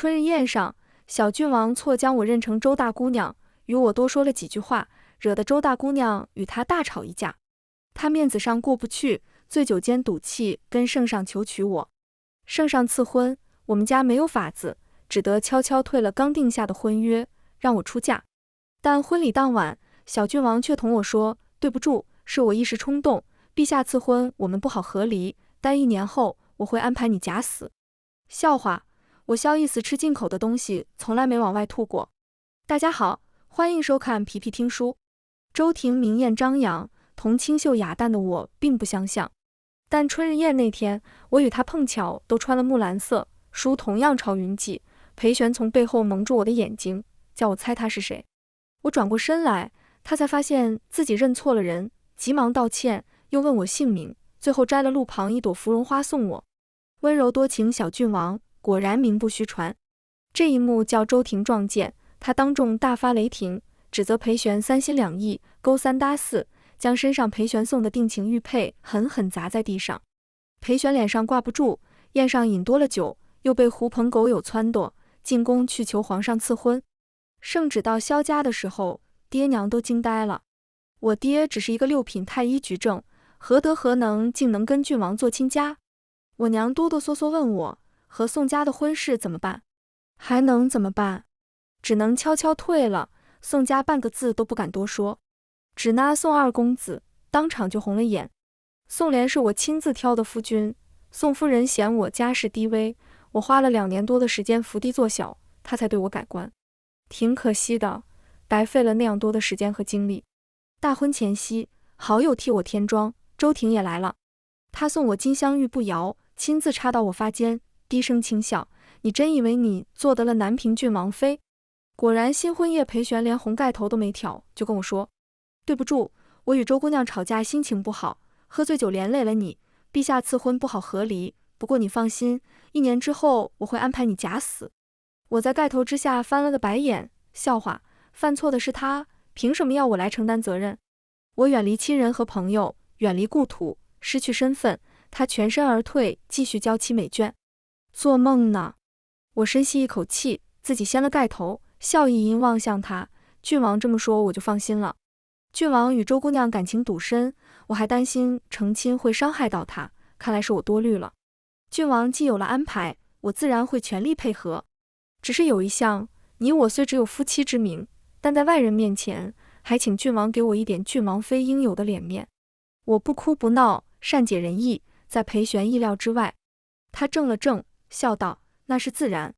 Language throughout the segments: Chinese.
春日宴上，小郡王错将我认成周大姑娘，与我多说了几句话，惹得周大姑娘与他大吵一架。他面子上过不去，醉酒间赌气跟圣上求娶我。圣上赐婚，我们家没有法子，只得悄悄退了刚定下的婚约，让我出嫁。但婚礼当晚，小郡王却同我说，对不住，是我一时冲动，陛下赐婚我们不好和离，但1年后我会安排你假死。笑话，我萧意思吃进口的东西从来没往外吐过。大家好，欢迎收看皮皮听书。周庭明艳张扬，同清秀雅淡的我并不相像。但春日宴那天，我与他碰巧都穿了木蓝色，书同样朝云际。裴玄从背后蒙住我的眼睛，叫我猜他是谁。我转过身来，他才发现自己认错了人，急忙道歉，又问我姓名，最后摘了路旁一朵芙蓉花送我。温柔多情小郡王，果然名不虚传。这一幕叫周庭撞见，他当众大发雷霆，指责裴玄三心两意，勾三搭四，将身上裴玄送的定情玉佩狠狠砸在地上。裴玄脸上挂不住，宴上饮多了酒，又被狐朋狗友撺掇，进宫去求皇上赐婚。圣旨到萧家的时候，爹娘都惊呆了。我爹只是一个6品太医局正，何德何能竟能跟郡王做亲家？我娘哆哆嗦嗦问我，和宋家的婚事怎么办？还能怎么办？只能悄悄退了，宋家半个字都不敢多说。只拿宋二公子，当场就红了眼。宋濂是我亲自挑的夫君，宋夫人嫌我家世低微，我花了2年多的时间伏低做小，她才对我改观。挺可惜的，白费了那样多的时间和精力。大婚前夕，好友替我添妆，周庭也来了。他送我金镶玉步摇，亲自插到我发间，低声轻笑，你真以为你做得了南平郡王妃？果然新婚夜裴玄连红盖头都没挑，就跟我说，对不住，我与周姑娘吵架，心情不好，喝醉酒连累了你，陛下赐婚不好和离，不过你放心，1年之后我会安排你假死。我在盖头之下翻了个白眼，笑话，犯错的是他，凭什么要我来承担责任？我远离亲人和朋友，远离故土，失去身份，他全身而退，继续娇妻美眷。做梦呢！我深吸一口气，自己掀了盖头，笑意盈望向他。郡王这么说，我就放心了。郡王与周姑娘感情笃深，我还担心成亲会伤害到他，看来是我多虑了。郡王既有了安排，我自然会全力配合。只是有一项，你我虽只有夫妻之名，但在外人面前，还请郡王给我一点郡王妃应有的脸面。我不哭不闹，善解人意，在裴玄意料之外。他怔了怔，笑道，那是自然。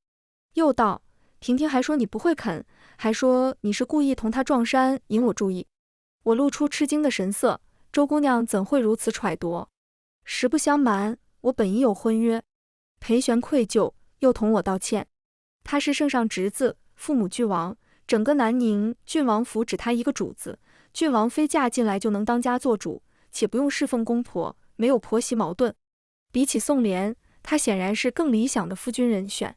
又道，婷婷还说你不会肯，还说你是故意同他撞衫，引我注意。我露出吃惊的神色，周姑娘怎会如此揣度？实不相瞒，我本已有婚约。裴玄愧疚，又同我道歉。他是圣上侄子，父母俱亡，整个南宁郡王府只他一个主子，郡王妃嫁进来就能当家做主，且不用侍奉公婆，没有婆媳矛盾。比起宋濂，他显然是更理想的夫君人选。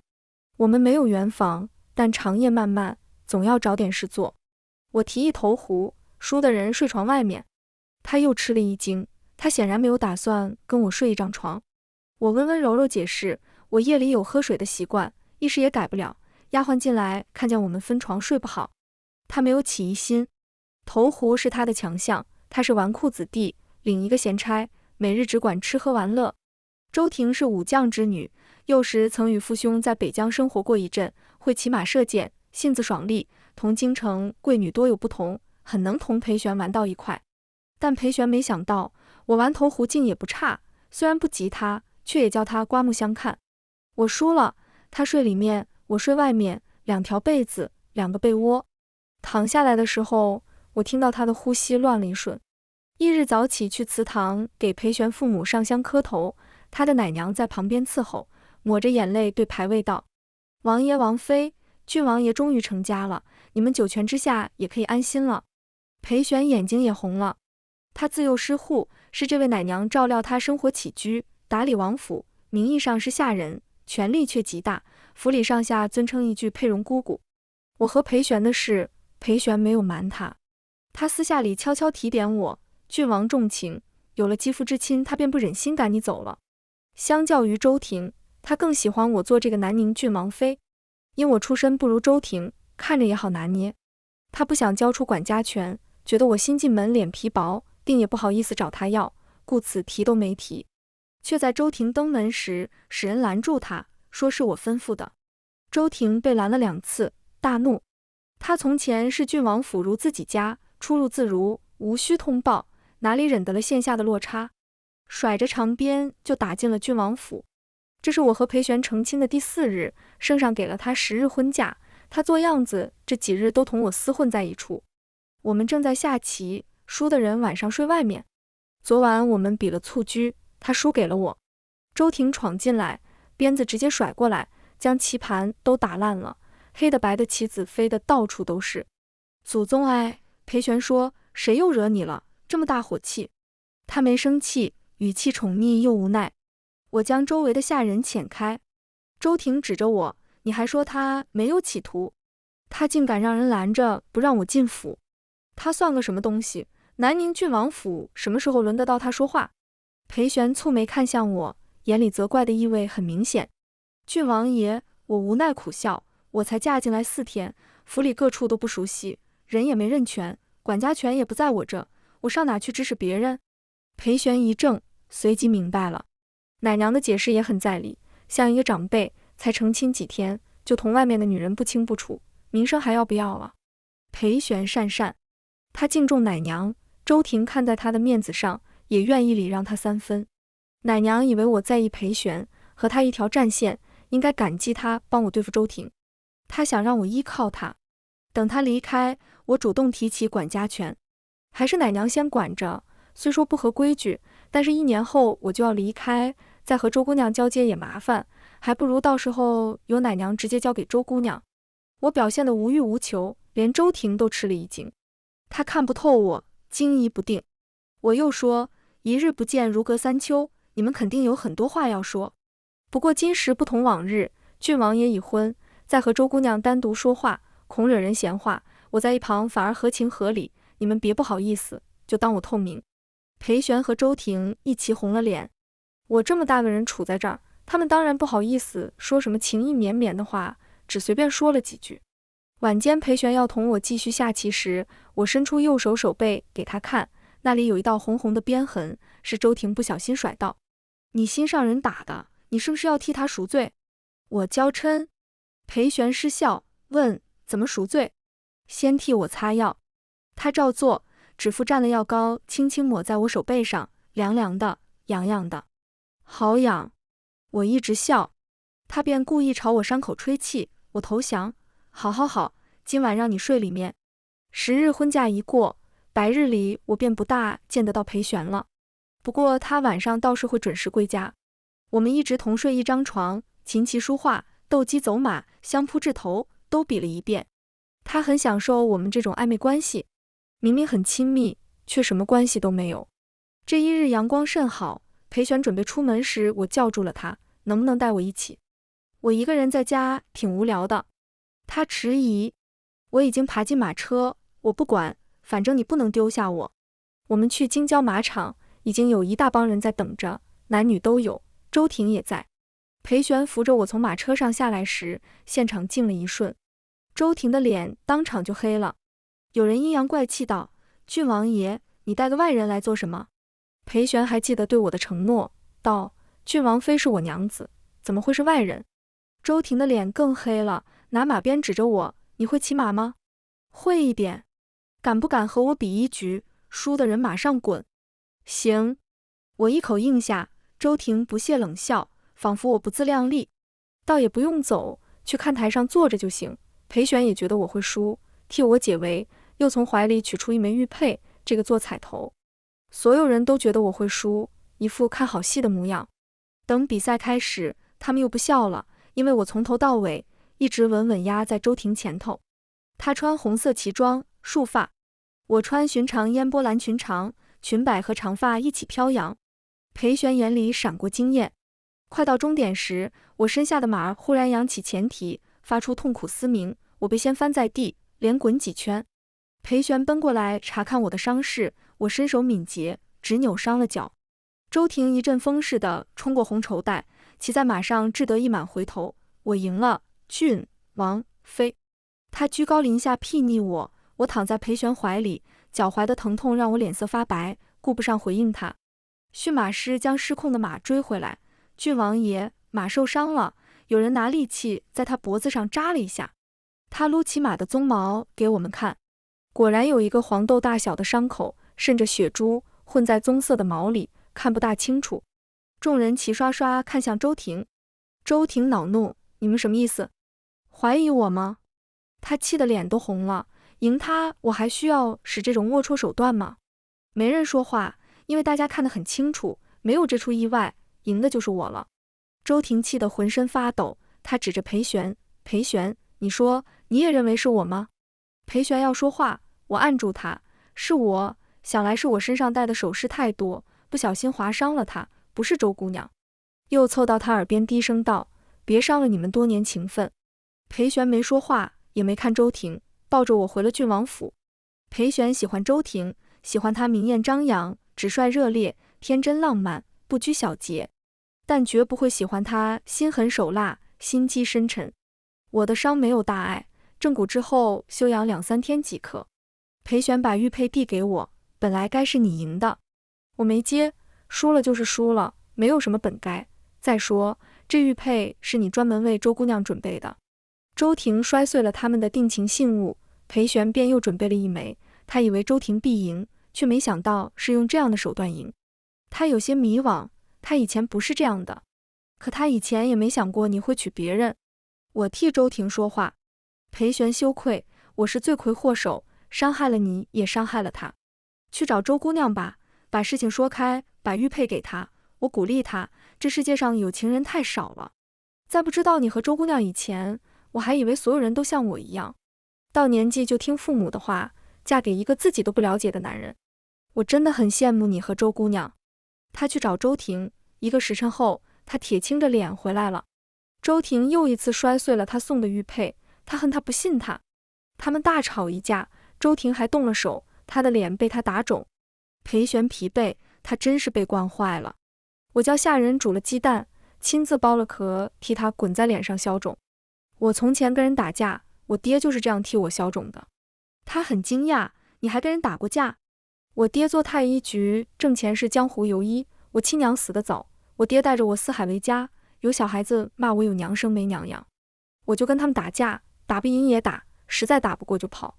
我们没有圆房，但长夜漫漫，总要找点事做。我提议投壶，输的人睡床外面。他又吃了一惊，他显然没有打算跟我睡一张床。我温温柔柔解释，我夜里有喝水的习惯，一时也改不了。丫鬟进来看见我们分床睡不好，他没有起疑心。投壶是他的强项，他是纨绔子弟，领一个闲差，每日只管吃喝玩乐。周庭是武将之女，幼时曾与父兄在北疆生活过一阵，会骑马射箭，性子爽利，同京城贵女多有不同，很能同裴玄玩到一块。但裴玄没想到我玩投壶竟也不差，虽然不及他，却也叫他刮目相看。我输了，他睡里面，我睡外面，2条被子，2个被窝。躺下来的时候，我听到他的呼吸乱了一瞬。翌日早起去祠堂给裴玄父母上香磕头，他的奶娘在旁边伺候，抹着眼泪对牌位道，王爷王妃，郡王爷终于成家了，你们9泉之下也可以安心了。裴玄眼睛也红了，他自幼失户，是这位奶娘照料他生活起居，打理王府，名义上是下人，权力却极大，府里上下尊称一句佩蓉姑姑。我和裴玄的事，裴玄没有瞒他，他私下里悄悄提点我，郡王重情，有了肌肤之亲，他便不忍心赶你走了。相较于周庭，他更喜欢我做这个南宁郡王妃。因我出身不如周婷，看着也好拿捏。他不想交出管家权，觉得我新进门脸皮薄，定也不好意思找他要，故此提都没提。却在周婷登门时，使人拦住他，说是我吩咐的。周婷被拦了2次，大怒。他从前是郡王府如自己家，出入自如，无需通报，哪里忍得了线下的落差？甩着长鞭就打进了郡王府。这是我和裴玄成亲的第4日，圣上给了他10日婚假，他做样子这几日都同我厮混在一处。我们正在下棋，输的人晚上睡外面。昨晚我们比了蹴鞠，他输给了我。周婷闯进来，鞭子直接甩过来，将棋盘都打烂了，黑的白的棋子飞得到处都是。祖宗哀！裴玄说，谁又惹你了？这么大火气。他没生气，语气宠溺又无奈。我将周围的下人遣开。周婷指着我，你还说他没有企图？他竟敢让人拦着不让我进府。他算个什么东西？南宁郡王府什么时候轮得到他说话？裴玄蹙眉看向我，眼里责怪的意味很明显。郡王爷，我无奈苦笑，我才嫁进来4天，府里各处都不熟悉，人也没认全，管家权也不在我这，我上哪去指使别人？裴玄一怔，随即明白了。奶娘的解释也很在理，像一个长辈，才成亲几天，就同外面的女人不清不楚，名声还要不要了？裴玄讪讪，他敬重奶娘，周婷看在他的面子上，也愿意礼让他3分。奶娘以为我在意裴玄，和他一条战线，应该感激他帮我对付周婷。他想让我依靠他。等他离开，我主动提起管家权，还是奶娘先管着，虽说不合规矩，但是1年后我就要离开，再和周姑娘交接也麻烦，还不如到时候由奶娘直接交给周姑娘。我表现得无欲无求，连周婷都吃了一惊。她看不透我，惊疑不定。我又说，1日不见如隔3秋，你们肯定有很多话要说。不过今时不同往日，郡王爷已婚，再和周姑娘单独说话，恐惹人闲话，我在一旁反而合情合理，你们别不好意思，就当我透明。裴玄和周婷一齐红了脸。我这么大个人处在这儿，他们当然不好意思说什么情意绵绵的话，只随便说了几句。晚间裴玄要同我继续下棋时，我伸出右手手背给他看，那里有一道红红的鞭痕，是周婷不小心甩到。你心上人打的，你是不是要替他赎罪？我娇嗔。裴玄失笑，问怎么赎罪？先替我擦药。他照做，指腹蘸了药膏，轻轻抹在我手背上，凉凉的，痒痒的。好痒。我一直笑。他便故意朝我伤口吹气，我投降。好好好，今晚让你睡里面。10日婚假一过，白日里我便不大见得到裴玄了。不过他晚上倒是会准时归家。我们一直同睡一张床，琴棋书画、斗鸡走马、相扑掷头都比了一遍。他很享受我们这种暧昧关系，明明很亲密，却什么关系都没有。这一日阳光甚好，裴玄准备出门时，我叫住了他，能不能带我一起？我一个人在家挺无聊的。他迟疑。我已经爬进马车，我不管，反正你不能丢下我。我们去京郊马场，已经有一大帮人在等着，男女都有，周婷也在。裴玄扶着我从马车上下来时，现场静了一瞬，周婷的脸当场就黑了。有人阴阳怪气道，郡王爷，你带个外人来做什么？裴玄还记得对我的承诺，道，郡王妃是我娘子，怎么会是外人？周婷的脸更黑了，拿马鞭指着我，你会骑马吗？会一点。敢不敢和我比一局？输的人马上滚。行。我一口应下。周婷不屑冷笑，仿佛我不自量力。倒也不用走，去看台上坐着就行。裴玄也觉得我会输，替我解围，又从怀里取出一枚玉佩，这个做彩头。所有人都觉得我会输，一副看好戏的模样。等比赛开始，他们又不笑了，因为我从头到尾一直稳稳压在周婷前头。她穿红色旗装，束发；我穿寻常烟波蓝裙长，裙摆和长发一起飘扬。裴玄眼里闪过惊艳。快到终点时，我身下的马忽然扬起前蹄，发出痛苦嘶鸣，我被掀翻在地，连滚几圈。裴玄奔过来查看我的伤势，我身手敏捷，只扭伤了脚。周婷一阵风似的冲过红绸带，骑在马上志得意满回头，我赢了，郡王妃。他居高临下睥睨我，我躺在裴玄怀里，脚踝的疼痛让我脸色发白，顾不上回应他。驯马师将失控的马追回来，郡王爷，马受伤了，有人拿利器在他脖子上扎了一下。他撸起马的鬃毛给我们看，果然有一个黄豆大小的伤口，渗着血珠，混在棕色的毛里，看不大清楚。众人齐刷刷看向周婷，周婷恼怒：你们什么意思？怀疑我吗？他气得脸都红了，赢他我还需要使这种龌龊手段吗？没人说话，因为大家看得很清楚，没有这处意外，赢的就是我了。周婷气得浑身发抖，他指着裴玄：裴玄，你说你也认为是我吗？裴玄要说话，我按住他：是我，想来是我身上戴的首饰太多，不小心划伤了他，不是周姑娘。又凑到他耳边低声道：别伤了你们多年情分。裴玄没说话，也没看周婷，抱着我回了郡王府。裴玄喜欢周婷，喜欢她明艳张扬，直率热烈，天真浪漫，不拘小节，但绝不会喜欢她心狠手辣，心机深沉。我的伤没有大碍，正骨之后休养2-3天即可。裴玄把玉佩递给我，本来该是你赢的，我没接，输了就是输了，没有什么本该。再说这玉佩是你专门为周姑娘准备的。周婷摔碎了他们的定情信物，裴玄便又准备了一枚，他以为周婷必赢，却没想到是用这样的手段赢。他有些迷惘，他以前不是这样的，可他以前也没想过你会娶别人。我替周婷说话，裴玄羞愧，我是罪魁祸首，伤害了你，也伤害了他。去找周姑娘吧，把事情说开，把玉佩给他。我鼓励他，这世界上有情人太少了。在不知道你和周姑娘以前，我还以为所有人都像我一样，到年纪就听父母的话，嫁给一个自己都不了解的男人。我真的很羡慕你和周姑娘。他去找周婷，1个时辰后，他铁青着脸回来了。周婷又一次摔碎了他送的玉佩，他恨他不信他。他们大吵一架，周婷还动了手，他的脸被他打肿。裴玄疲惫，他真是被惯坏了。我叫下人煮了鸡蛋，亲自剥了壳，替他滚在脸上消肿。我从前跟人打架，我爹就是这样替我消肿的。他很惊讶，你还跟人打过架？我爹做太医局，挣钱是江湖游医，我亲娘死得早，我爹带着我四海为家，有小孩子骂我有娘生没娘养，我就跟他们打架，打不赢也打，实在打不过就跑。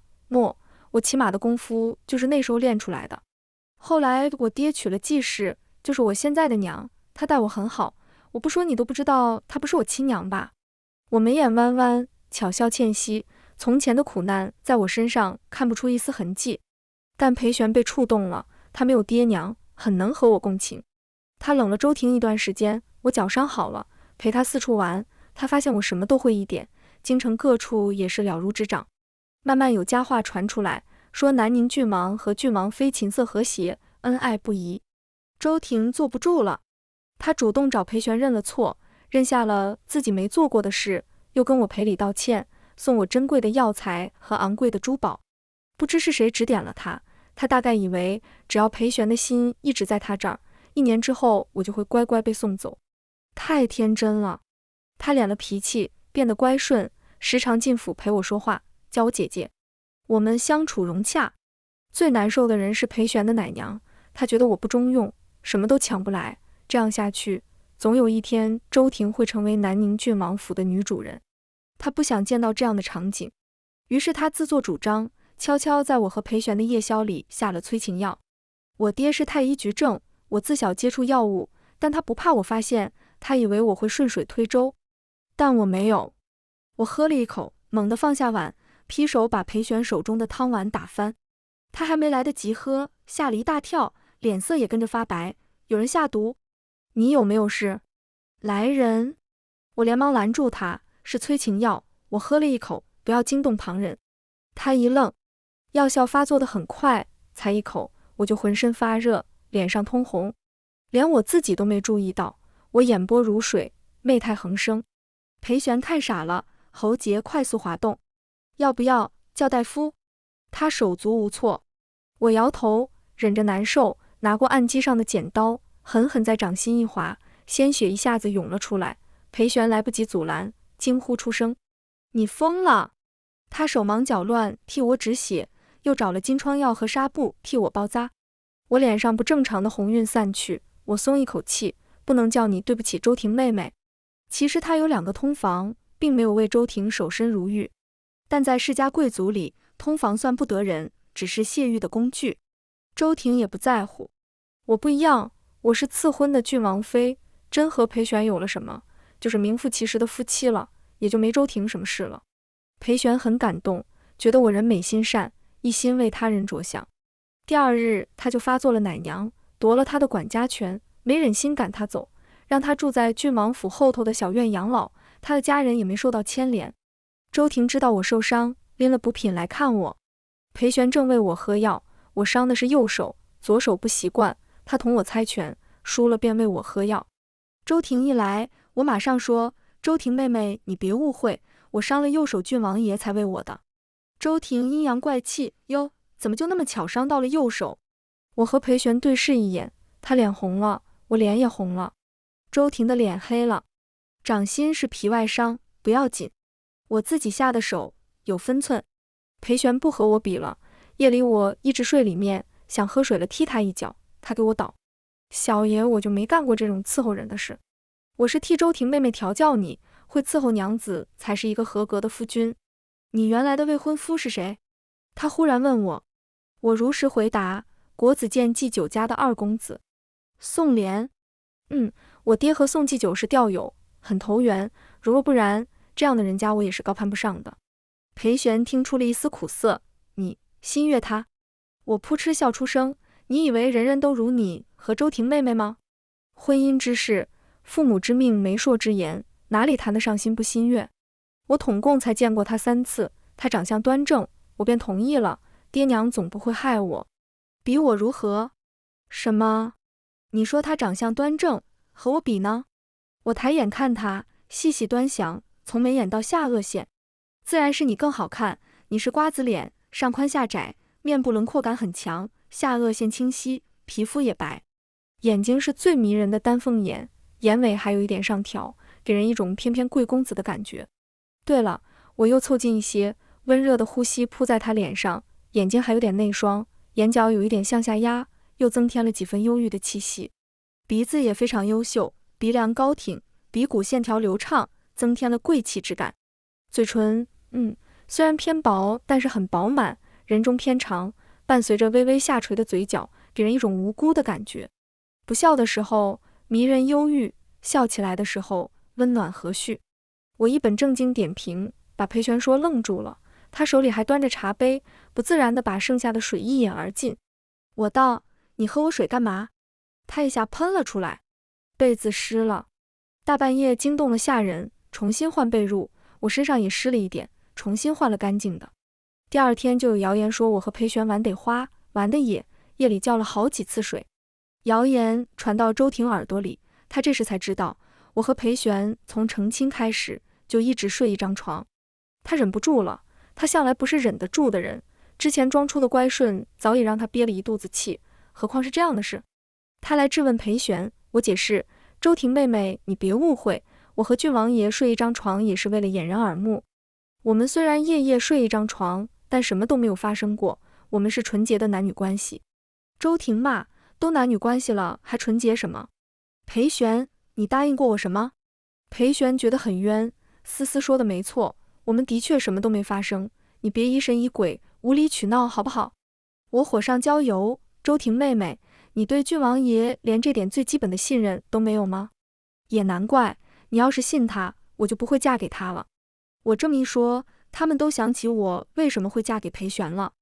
我骑马的功夫就是那时候练出来的。后来我爹娶了季氏，就是我现在的娘，她待我很好，我不说你都不知道她不是我亲娘吧？我眉眼弯弯，巧笑倩兮，从前的苦难在我身上看不出一丝痕迹。但裴玄被触动了，他没有爹娘，很能和我共情。他冷了周婷一段时间，我脚伤好了，陪他四处玩，他发现我什么都会一点，京城各处也是了如指掌。慢慢有佳话传出来，说南宁郡王和郡王妃琴瑟和谐，恩爱不移。周婷坐不住了，他主动找裴玄认了错，认下了自己没做过的事，又跟我赔礼道歉，送我珍贵的药材和昂贵的珠宝。不知是谁指点了他，他大概以为只要裴玄的心一直在他这儿，1年之后我就会乖乖被送走。太天真了。他敛了脾气，变得乖顺，时常进府陪我说话，叫我姐姐。我们相处融洽。最难受的人是裴玄的奶娘，她觉得我不中用，什么都抢不来，这样下去，总有一天周婷会成为南宁郡王府的女主人。她不想见到这样的场景，于是她自作主张，悄悄在我和裴玄的夜宵里下了催情药。我爹是太医局正，我自小接触药物，但他不怕我发现，他以为我会顺水推舟，但我没有。我喝了一口，猛地放下碗，劈手把裴玄手中的汤碗打翻。他还没来得及喝，吓了一大跳，脸色也跟着发白。有人下毒？你有没有事？来人！我连忙拦住他，是催情药，我喝了一口，不要惊动旁人。他一愣，药效发作得很快，才一口我就浑身发热，脸上通红，连我自己都没注意到，我眼波如水，媚态横生。裴玄看傻了，喉结快速滑动。要不要叫大夫？他手足无措。我摇头，忍着难受，拿过案几上的剪刀，狠狠在掌心一划，鲜血一下子涌了出来。裴玄来不及阻拦，惊呼出声。你疯了！他手忙脚乱替我止血，又找了金疮药和纱布替我包扎。我脸上不正常的红晕散去，我松一口气，不能叫你对不起周婷妹妹。其实她有2个通房，并没有为周婷守身如玉，但在世家贵族里，通房算不得人，只是泄欲的工具。周婷也不在乎。我不一样，我是赐婚的郡王妃，真和裴玄有了什么，就是名副其实的夫妻了，也就没周婷什么事了。裴玄很感动，觉得我人美心善，一心为他人着想。第2日他就发作了奶娘，夺了他的管家权，没忍心赶他走，让他住在郡王府后头的小院养老，他的家人也没受到牵连。周婷知道我受伤，拎了补品来看我。裴玄正喂我喝药，我伤的是右手，左手不习惯，他同我猜拳，输了便喂我喝药。周婷一来，我马上说，周婷妹妹你别误会，我伤了右手，郡王爷才喂我的。周婷阴阳怪气，哟，怎么就那么巧伤到了右手？我和裴玄对视一眼，他脸红了，我脸也红了。周婷的脸黑了，掌心是皮外伤，不要紧，我自己下的手，有分寸。裴玄不和我比了，夜里我一直睡里面，想喝水了踢他一脚，他给我倒。小爷我就没干过这种伺候人的事，我是替周婷妹妹调教你，会伺候娘子才是一个合格的夫君。你原来的未婚夫是谁？他忽然问我，我如实回答，国子监祭酒家的2公子，宋濂。我爹和宋祭酒是调友，很投缘，如若不然，这样的人家我也是高攀不上的。裴玄听出了一丝苦涩，你心悦他？我扑哧笑出声，你以为人人都如你和周婷妹妹吗？婚姻之事，父母之命，媒妁之言，哪里谈得上心不心悦？我统共才见过他3次，他长相端正，我便同意了，爹娘总不会害我。比我如何？什么？你说他长相端正，和我比呢？我抬眼看他，细细端详，从眉眼到下颚线，自然是你更好看，你是瓜子脸，上宽下窄，面部轮廓感很强，下颚线清晰，皮肤也白，眼睛是最迷人的丹凤眼，眼尾还有一点上挑，给人一种翩翩贵公子的感觉。对了，我又凑近一些，温热的呼吸扑在他脸上，眼睛还有点内双，眼角有一点向下压，又增添了几分忧郁的气息。鼻子也非常优秀，鼻梁高挺，鼻骨线条流畅，增添了贵气之感。嘴唇，虽然偏薄，但是很饱满，人中偏长，伴随着微微下垂的嘴角，给人一种无辜的感觉。不笑的时候迷人忧郁，笑起来的时候温暖和煦。我一本正经点评，把裴玄说愣住了，他手里还端着茶杯，不自然地把剩下的水一饮而尽。我道，你喝我水干嘛？他一下喷了出来，被子湿了。大半夜惊动了下人，重新换被褥，我身上也湿了一点，重新换了干净的。第2天就有谣言说我和裴玄玩得花，玩得野，夜里叫了好几次水。谣言传到周婷耳朵里，她这时才知道，我和裴玄从成亲开始就一直睡一张床。她忍不住了，她向来不是忍得住的人，之前装出的乖顺早已让她憋了一肚子气，何况是这样的事。她来质问裴玄，我解释，周婷妹妹你别误会，我和郡王爷睡一张床也是为了掩人耳目。我们虽然夜夜睡一张床，但什么都没有发生过，我们是纯洁的男女关系。周婷骂，都男女关系了，还纯洁什么？裴玄，你答应过我什么？裴玄觉得很冤，思思说的没错，我们的确什么都没发生，你别疑神疑鬼，无理取闹好不好？我火上浇油，周婷妹妹，你对郡王爷连这点最基本的信任都没有吗？也难怪，你要是信他，我就不会嫁给他了。我这么一说，他们都想起我为什么会嫁给裴玄了。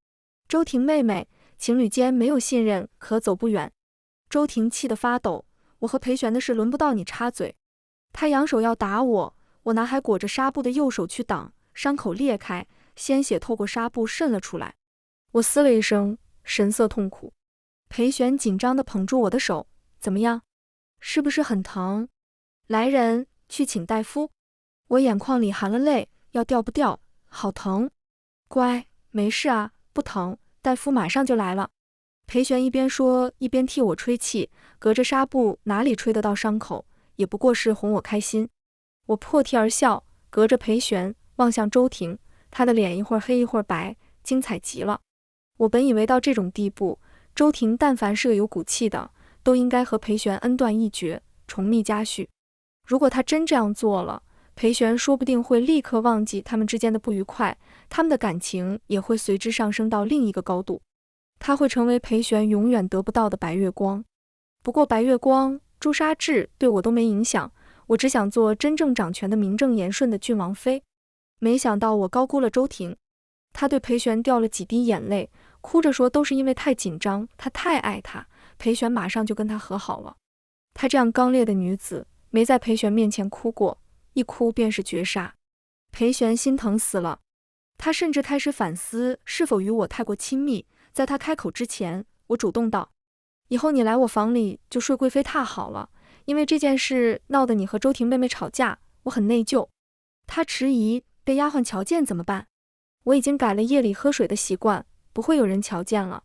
周婷妹妹，情侣间没有信任，可走不远。周婷气得发抖，我和裴玄的事轮不到你插嘴。他扬手要打我，我拿还裹着纱布的右手去挡，伤口裂开，鲜血透过纱布渗了出来。我嘶了一声，神色痛苦。裴玄紧张地捧住我的手，怎么样？是不是很疼？来人，去请大夫。我眼眶里含了泪，要掉不掉？好疼。乖，没事啊，不疼，大夫马上就来了。裴玄一边说一边替我吹气，隔着纱布哪里吹得到伤口，也不过是哄我开心。我破涕而笑，隔着裴玄，望向周婷，她的脸一会儿黑一会儿白，精彩极了。我本以为到这种地步，周婷但凡是个有骨气的，都应该和裴玄恩断义绝，重觅家婿。如果他真这样做了，裴玄说不定会立刻忘记他们之间的不愉快，他们的感情也会随之上升到另一个高度。他会成为裴玄永远得不到的白月光。不过白月光、朱砂痣对我都没影响，我只想做真正掌权的名正言顺的郡王妃。没想到我高估了周婷，她对裴玄掉了几滴眼泪，哭着说都是因为太紧张，她太爱他，裴玄马上就跟她和好了。她这样刚烈的女子，没在裴玄面前哭过，一哭便是绝杀。裴玄心疼死了，他甚至开始反思是否与我太过亲密。在他开口之前，我主动道：以后你来我房里就睡贵妃榻好了，因为这件事闹得你和周婷妹妹吵架，我很内疚。他迟疑，被丫鬟瞧见怎么办？我已经改了夜里喝水的习惯，不会有人瞧见了。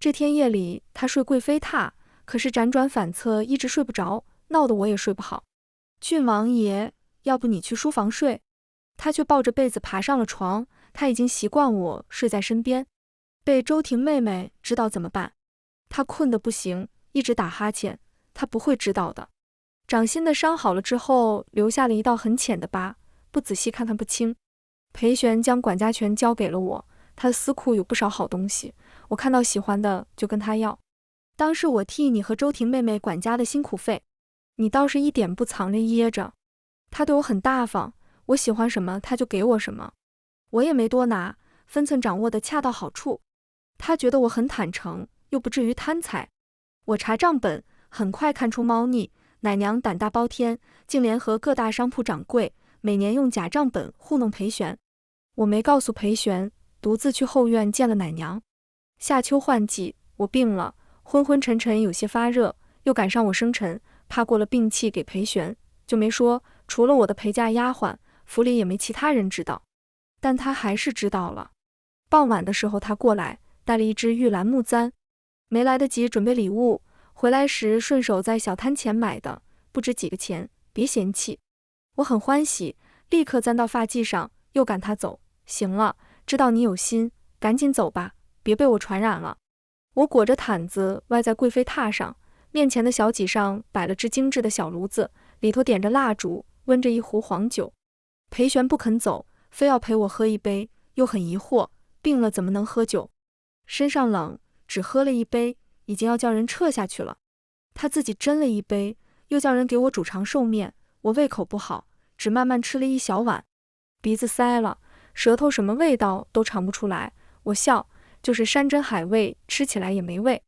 这天夜里他睡贵妃榻，可是辗转反侧一直睡不着，闹得我也睡不好。郡王爷，要不你去书房睡？他却抱着被子爬上了床，他已经习惯我睡在身边。被周婷妹妹知道怎么办？他困得不行，一直打哈欠，他不会知道的。掌心的伤好了之后，留下了一道很浅的疤，不仔细看看不清。裴玄将管家权交给了我，他的私库有不少好东西，我看到喜欢的就跟他要。当是我替你和周婷妹妹管家的辛苦费，你倒是一点不藏着掖着。他对我很大方，我喜欢什么他就给我什么，我也没多拿，分寸掌握的恰到好处。他觉得我很坦诚，又不至于贪财。我查账本，很快看出猫腻，奶娘胆大包天，竟联合各大商铺掌柜，每年用假账本糊弄裴玄。我没告诉裴玄，独自去后院见了奶娘。夏秋换季，我病了，昏昏沉沉，有些发热，又赶上我生辰，怕过了病气给裴玄，就没说，除了我的陪嫁丫鬟，府里也没其他人知道。但他还是知道了。傍晚的时候他过来，带了一只玉兰木簪，没来得及准备礼物，回来时顺手在小摊前买的，不值几个钱，别嫌弃。我很欢喜，立刻簪到发髻上，又赶他走。行了，知道你有心，赶紧走吧，别被我传染了。我裹着毯子歪在贵妃榻上，面前的小几上摆了只精致的小炉子，里头点着蜡烛，温着一壶黄酒。裴玄不肯走，非要陪我喝一杯，又很疑惑，病了怎么能喝酒？身上冷，只喝了一杯，已经要叫人撤下去了。他自己斟了一杯，又叫人给我煮长寿面，我胃口不好，只慢慢吃了一小碗，鼻子塞了，舌头什么味道都尝不出来。我笑，就是山珍海味，吃起来也没味。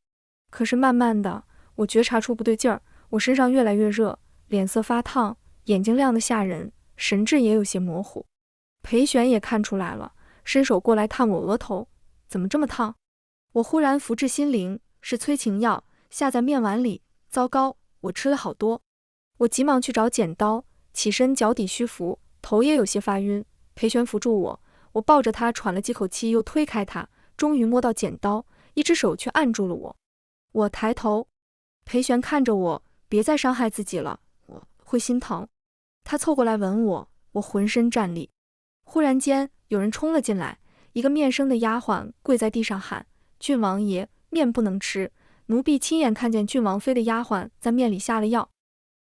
可是慢慢的，我觉察出不对劲儿，我身上越来越热，脸色发烫，眼睛亮得吓人，神志也有些模糊。裴玄也看出来了，伸手过来探我额头，怎么这么烫？我忽然福至心灵，是催情药，下在面碗里，糟糕，我吃了好多。我急忙去找剪刀，起身脚底虚浮，头也有些发晕。裴玄扶住我，我抱着他喘了几口气，又推开他，终于摸到剪刀，一只手却按住了我。我抬头，裴玄看着我，别再伤害自己了，我会心疼。他凑过来吻我，我浑身战栗。忽然间，有人冲了进来，一个面生的丫鬟跪在地上喊：郡王爷，面不能吃，奴婢亲眼看见郡王妃的丫鬟在面里下了药。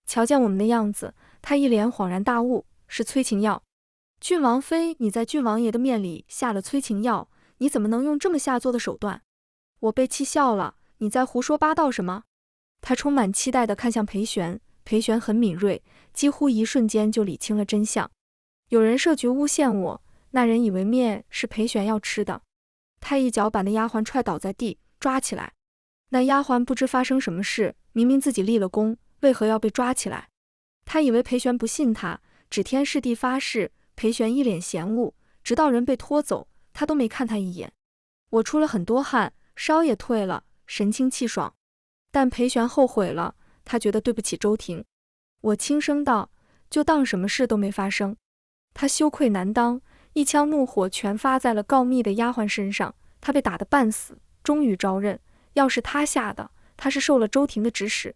瞧见我们的样子，他一脸恍然大悟，是催情药。郡王妃，你在郡王爷的面里下了催情药，你怎么能用这么下作的手段？我被气笑了，你在胡说八道什么？他充满期待地看向裴玄，裴玄很敏锐，几乎一瞬间就理清了真相。有人设局诬陷我，那人以为面是裴玄要吃的，他一脚把那丫鬟踹倒在地，抓起来。那丫鬟不知发生什么事，明明自己立了功，为何要被抓起来？他以为裴玄不信他，指天誓地发誓。裴玄一脸嫌恶，直到人被拖走，他都没看他一眼。我出了很多汗，烧也退了，神清气爽。但裴玄后悔了，他觉得对不起周婷。我轻声道，就当什么事都没发生。他羞愧难当，一腔怒火全发在了告密的丫鬟身上，他被打得半死，终于招认，要是他下的，他是受了周婷的指使。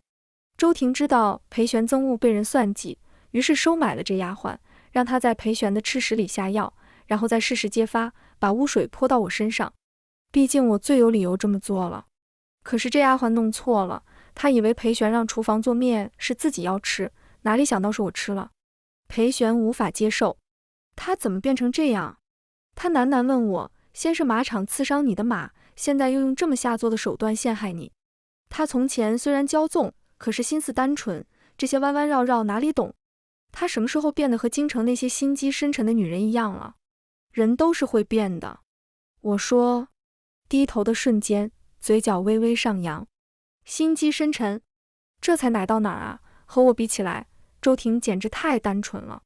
周婷知道裴玄憎恶被人算计，于是收买了这丫鬟，让他在裴玄的吃食里下药，然后再事事揭发，把污水泼到我身上。毕竟我最有理由这么做了。可是这丫鬟弄错了，她以为裴玄让厨房做面是自己要吃，哪里想到是我吃了。裴玄无法接受，他怎么变成这样？他喃喃问我，先是马场刺伤你的马，现在又用这么下作的手段陷害你。他从前虽然骄纵，可是心思单纯，这些弯弯绕绕哪里懂？他什么时候变得和京城那些心机深沉的女人一样了？人都是会变的。我说，低头的瞬间，嘴角微微上扬。心机深沉，这才哪到哪儿啊？和我比起来，周婷简直太单纯了。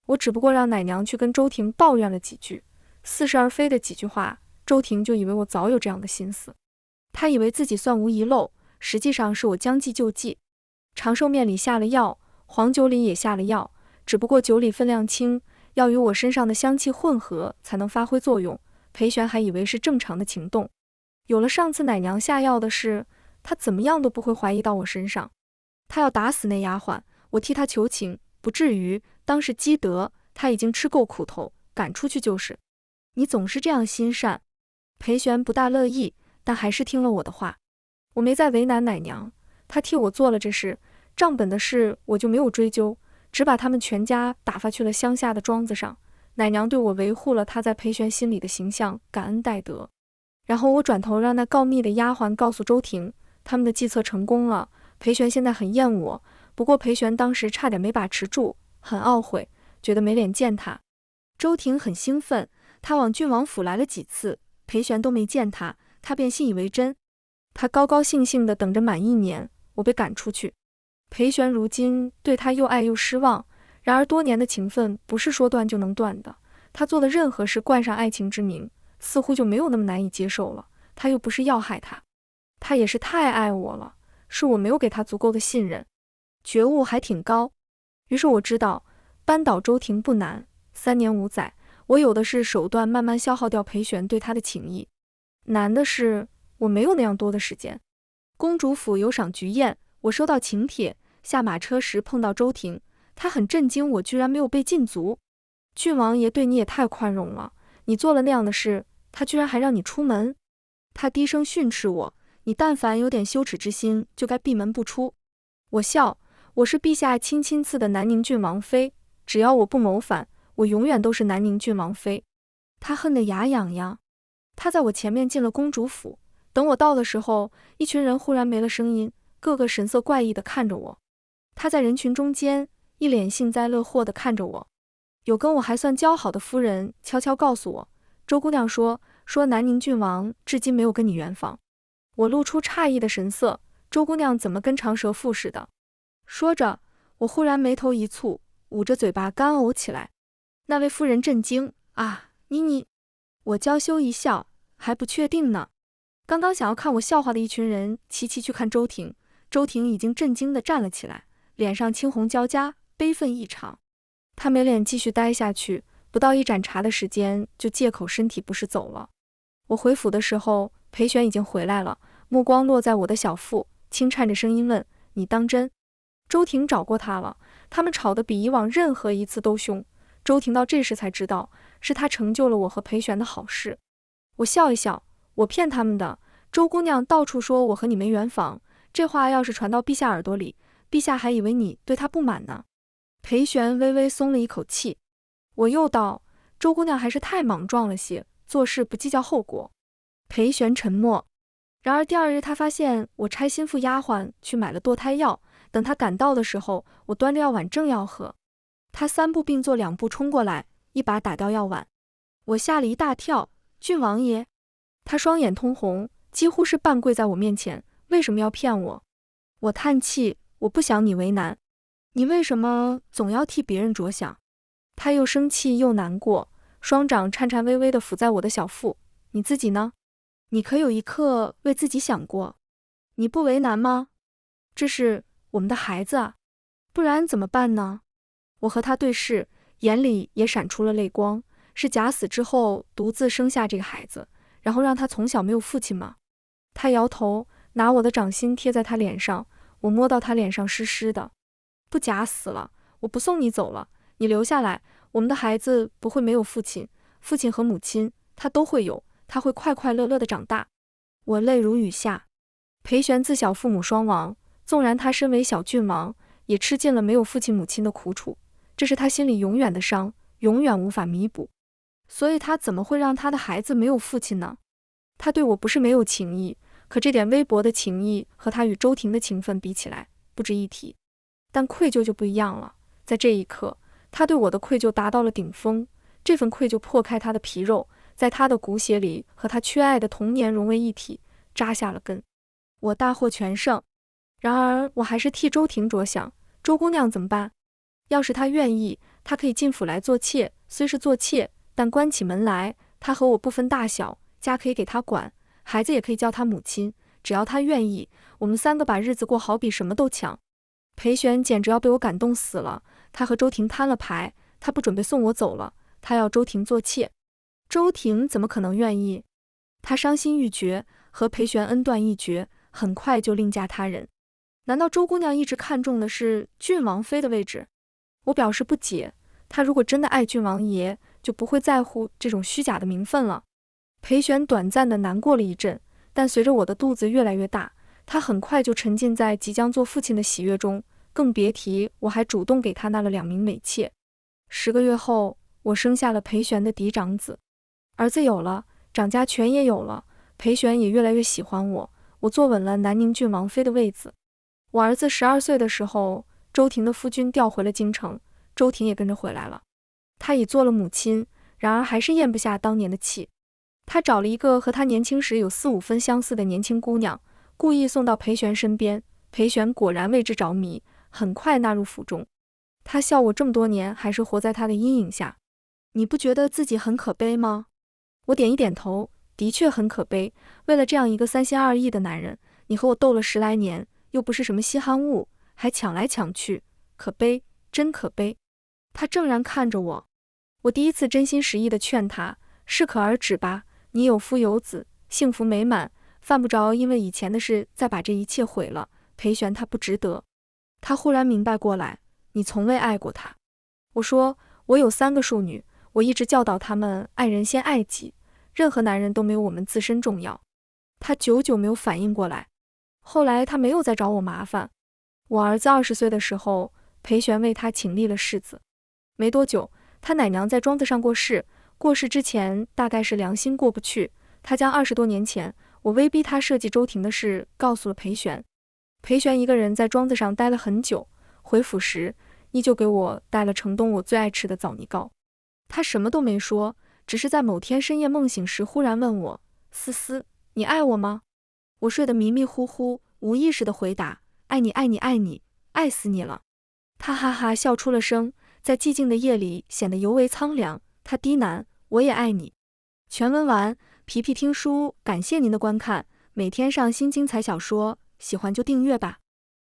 我只不过让奶娘去跟周婷抱怨了几句，似是而非的几句话，周婷就以为我早有这样的心思。她以为自己算无遗漏，实际上是我将计就计。长寿面里下了药，黄酒里也下了药，只不过酒里分量轻，要与我身上的香气混合才能发挥作用。裴玄还以为是正常的情动。有了上次奶娘下药的事，他怎么样都不会怀疑到我身上。他要打死那丫鬟，我替他求情，不至于。当时积德，他已经吃够苦头，赶出去就是。你总是这样心善。裴玄不大乐意，但还是听了我的话。我没再为难奶娘，她替我做了这事，账本的事我就没有追究，只把他们全家打发去了乡下的庄子上。奶娘对我维护了她在裴玄心里的形象，感恩戴德。然后我转头让那告密的丫鬟告诉周婷，他们的计策成功了。裴玄现在很厌我，不过裴玄当时差点没把持住，很懊悔，觉得没脸见他。周婷很兴奋，他往郡王府来了几次，裴玄都没见他，他便信以为真。他高高兴兴地等着满1年，我被赶出去。裴玄如今对他又爱又失望，然而多年的情分不是说断就能断的，他做的任何事冠上爱情之名，似乎就没有那么难以接受了。他又不是要害他，他也是太爱我了，是我没有给他足够的信任，觉悟还挺高。于是我知道扳倒周婷不难，3年5载，我有的是手段慢慢消耗掉裴玄对他的情谊。难的是我没有那样多的时间。公主府有赏菊宴，我收到请帖，下马车时碰到周婷，她很震惊我居然没有被禁足。郡王爷对你也太宽容了，你做了那样的事，他居然还让你出门。他低声训斥我，你但凡有点羞耻之心，就该闭门不出。我笑，我是陛下亲赐的南宁郡王妃，只要我不谋反，我永远都是南宁郡王妃。他恨得牙痒痒。他在我前面进了公主府，等我到的时候，一群人忽然没了声音，个个神色怪异地看着我。他在人群中间，一脸幸灾乐祸地看着我。有跟我还算交好的夫人悄悄告诉我，周姑娘说南宁郡王至今没有跟你圆房。我露出诧异的神色，周姑娘怎么跟长舌妇似的？说着，我忽然眉头一蹙，捂着嘴巴干呕起来。那位夫人震惊，啊，你……我娇羞一笑，还不确定呢。刚刚想要看我笑话的一群人齐齐去看周婷，周婷已经震惊地站了起来，脸上青红交加，悲愤异常。她没脸继续待下去，不到1盏茶的时间就借口身体不适走了。我回府的时候，裴玄已经回来了，目光落在我的小腹，轻颤着声音问，你当真？周婷找过他了，他们吵得比以往任何一次都凶。周婷到这时才知道，是他成就了我和裴玄的好事。我笑一笑，我骗他们的。周姑娘到处说我和你没缘房，这话要是传到陛下耳朵里，陛下还以为你对他不满呢。裴玄微微松了一口气。我又道，周姑娘还是太莽撞了些，做事不计较后果。裴玄沉默。然而第2日他发现我差心腹丫鬟去买了堕胎药，等他赶到的时候，我端着药碗正要喝，他3步并作2步冲过来，一把打掉药碗。我吓了一大跳，郡王爷。他双眼通红，几乎是半跪在我面前，为什么要骗我？我叹气，我不想你为难。你为什么总要替别人着想？他又生气又难过，双掌颤颤巍巍地抚在我的小腹。你自己呢？你可有一刻为自己想过？你不为难吗？这是我们的孩子啊，不然怎么办呢？我和他对视，眼里也闪出了泪光。是假死之后独自生下这个孩子，然后让他从小没有父亲吗？他摇头，拿我的掌心贴在他脸上，我摸到他脸上湿湿的。不假死了，我不送你走了，你留下来，我们的孩子不会没有父亲，父亲和母亲，他都会有，他会快快乐乐地长大。我泪如雨下。裴玄自小父母双亡，纵然他身为小郡王，也吃尽了没有父亲母亲的苦楚，这是他心里永远的伤，永远无法弥补。所以他怎么会让他的孩子没有父亲呢？他对我不是没有情义，可这点微薄的情义和他与周婷的情分比起来，不值一提。但愧疚就不一样了，在这一刻，他对我的愧疚达到了顶峰，这份愧疚破开他的皮肉，在他的骨血里和他缺爱的童年融为一体，扎下了根。我大获全胜。然而我还是替周婷着想，周姑娘怎么办？要是她愿意，她可以进府来做妾，虽是做妾，但关起门来，她和我不分大小，家可以给她管，孩子也可以叫她母亲，只要她愿意，我们三个把日子过好比什么都强。裴玄简直要被我感动死了，他和周婷摊了牌，他不准备送我走了，他要周婷做妾。周婷怎么可能愿意？他伤心欲绝，和裴玄恩断义绝，很快就另嫁他人。难道周姑娘一直看重的是郡王妃的位置？我表示不解，她如果真的爱郡王爷，就不会在乎这种虚假的名分了。裴玄短暂的难过了一阵，但随着我的肚子越来越大，他很快就沉浸在即将做父亲的喜悦中，更别提我还主动给他纳了2名美妾。10个月后，我生下了裴玄的嫡长子。儿子有了，长家权也有了，裴玄也越来越喜欢我，我坐稳了南宁郡王妃的位子。我儿子12岁的时候，周婷的夫君调回了京城，周婷也跟着回来了。她已做了母亲，然而还是咽不下当年的气。她找了一个和她年轻时有4、5分相似的年轻姑娘，故意送到裴玄身边。裴玄果然为之着迷，很快纳入府中。他笑我这么多年还是活在他的阴影下。你不觉得自己很可悲吗？我点一点头，的确很可悲。为了这样一个3心2意的男人，你和我斗了10来年，又不是什么稀罕物，还抢来抢去，可悲，真可悲。他正然看着我，我第一次真心实意地劝他，适可而止吧，你有夫有子，幸福美满，犯不着因为以前的事再把这一切毁了。裴玄他不值得。他忽然明白过来，你从未爱过他。我说，我有3个庶女，我一直教导他们爱人先爱己，任何男人都没有我们自身重要。他久久没有反应过来。后来他没有再找我麻烦。我儿子20岁的时候，裴玄为他请立了世子。没多久，他奶娘在庄子上过世，过世之前大概是良心过不去，他将20多年前我威逼他设计周婷的事告诉了裴玄。裴玄一个人在庄子上待了很久，回府时依旧给我带了城东我最爱吃的枣泥糕。他什么都没说，只是在某天深夜梦醒时忽然问我，思思，你爱我吗？我睡得迷迷糊糊，无意识地回答，爱你爱你爱你，爱死你了。他哈哈笑出了声，在寂静的夜里显得尤为苍凉。他低喃，我也爱你。全文完，皮皮听书，感谢您的观看，每天上新精彩小说，喜欢就订阅吧。